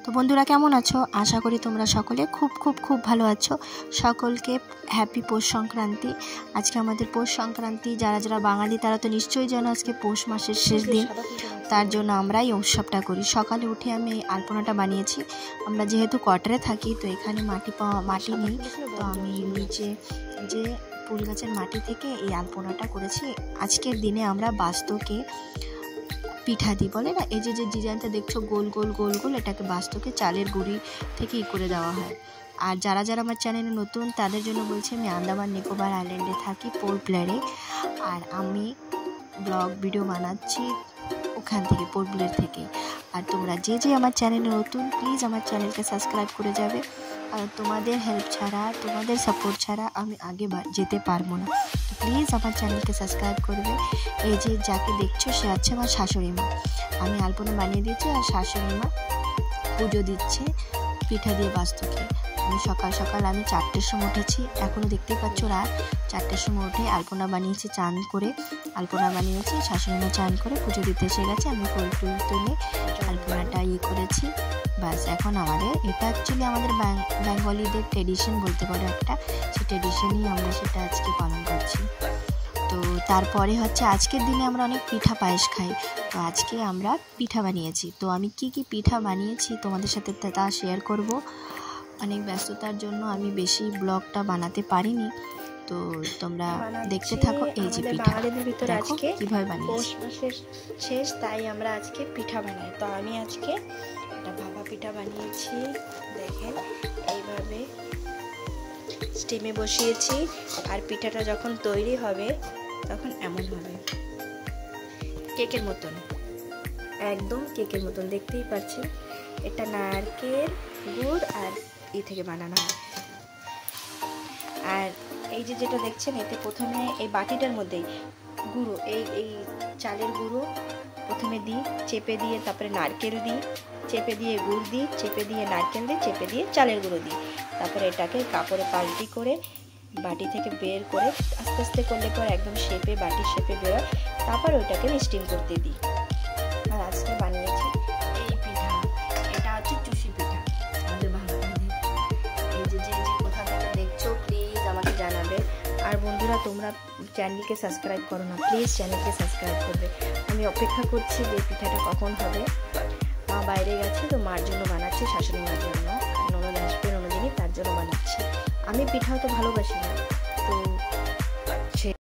তো বন্ধুরা কেমন আছো? আশা করি তোমরা সকলে খুব খুব খুব ভালো আছো। সকলকে হ্যাপি পৌষ সংক্রান্তি। আজকে আমাদের পৌষ সংক্রান্তি, যারা যারা বাঙালি তারা তো নিশ্চয়ই জানো আজকে পৌষ মাসের শেষ দিন, তার জন্য আমরা এই উৎসবটা করি। সকালে উঠে আমি এই আলপনাটা বানিয়েছি। আমরা যেহেতু কোয়ার্টারে থাকি তো এখানে মাটি নেই, তো আমি নিচে যে ফুল গাছের মাটি থেকে এই আলপনাটা করেছি। আজকের দিনে আমরা বাস্তকে পিঠা দিই, বলে না, এই যে ডিজাইনটা দেখছো গোল গোল গোল গোল, এটাকে বাস্তকে চালের গুঁড়ি থেকে করে দেওয়া হয়। আর যারা যারা আমার চ্যানেলে নতুন তাদের জন্য বলছি, আমি আন্দামান নিকোবর আইল্যান্ডে থাকি, পোর্ট ব্লেয়ারে। আর আমি ব্লগ ভিডিও বানাচ্ছি ওখান থেকে, পোর্ট ব্লেয়ার থেকে। আর তোমরা যে আমার চ্যানেলে নতুন, প্লিজ আমার চ্যানেলকে সাবস্ক্রাইব করে যাবে। আর তোমাদের হেল্প ছাড়া, তোমাদের সাপোর্ট ছাড়া আমি আগে যেতে পারবো না। তো প্লিজ আমার চ্যানেলকে সাবস্ক্রাইব করবে। এই যে যাকে দেখছো সে আছে আমার শাশুড়ি মা। আমি আলপনা বানিয়ে দিয়েছি আর শাশুড়ি মা পুজো দিচ্ছে পিঠা দিয়ে বাস্তকে। আমি সকাল সকাল আমি 4টের সময় উঠেছি, এখনও দেখতেই পাচ্ছ রাত। 4টের সময় উঠে আলপনা বানিয়েছি, চান করে আলপনা বানিয়েছি। শাশুড়ি মা চান করে পুজো দিতে এসে গেছে, আমি ফুল টুল তুলে আলপনাটা করেছি। বাস এখন আমাদের এটা অ্যাকচুয়ালি আমাদের বেঙ্গলিদের ট্রেডিশন বলতে পারো একটা, সেই ট্রেডিশনই আমরা সেটা আজকে পালন করছি। তো তারপরে হচ্ছে আজকের দিনে আমরা অনেক পিঠা পায়েস খাই। তো আজকে আমরা পিঠা বানিয়েছি। তো আমি কি পিঠা বানিয়েছি তোমাদের সাথে তা শেয়ার করব। অনেক ব্যস্ততার জন্য আমি বেশি ব্লগটা বানাতে পারিনি, তো তোমরা দেখতে থাকো। এই যে পিঠা বাঙালিদের ভিতরে আজকে কিভাবে বানিয়েছি, পৌষ মাসের শেষ, তাই আমরা আজকে পিঠা বানাই। তো আমি আজকে একটা ভাপা পিঠা বানিয়েছি, দেখেন এইভাবে স্টিমে বসিয়েছি। আর পিঠাটা যখন তৈরি হবে তখন এমন হবে, কেকের মতন, একদম কেকের মতন, দেখতেই পাচ্ছেন। এটা নারকেল গুড় আর থেকে বানানো হয়। আর এই যে যেটা দেখছেন, এতে প্রথমে এই বাটিটার মধ্যেই গুঁড়ো, এই চালের গুঁড়ো প্রথমে দিই, চেপে দিয়ে তারপরে নারকেল দিই, চেপে দিয়ে গুড় দিই, চেপে দিয়ে নারকেল দিই, চেপে দিয়ে চালের গুঁড়ো দিই। তারপরে এটাকে কাপড়ে পাল্টি করে বাটি থেকে বের করে আস্তে আস্তে করলে পরে একদম শেপে, বাটির শেপে বেরোয়। তারপর ওইটাকে স্টিম করতে দিই। আর আজকে বানিয়েছি এই পিঠা, এটা হচ্ছে চুষি পিঠা আমাদের বাঙালিদের। এই যে কোথা থেকে দেখছো প্লিজ আমাকে জানাবে। আর বন্ধুরা তোমরা চ্যানেলকে সাবস্ক্রাইব করো না, প্লিজ চ্যানেলকে সাবস্ক্রাইব করবে। আমি অপেক্ষা করছি যে পিঠাটা কখন হবে। মা বাইরে গেছে, তো মার জন্য বানাচ্ছি, শাশুড়ি মার জন্য। আর ননদ আসবে, ননদিনী, তার জন্য বানাচ্ছি। আমি পিঠাও তো ভালোবাসি না।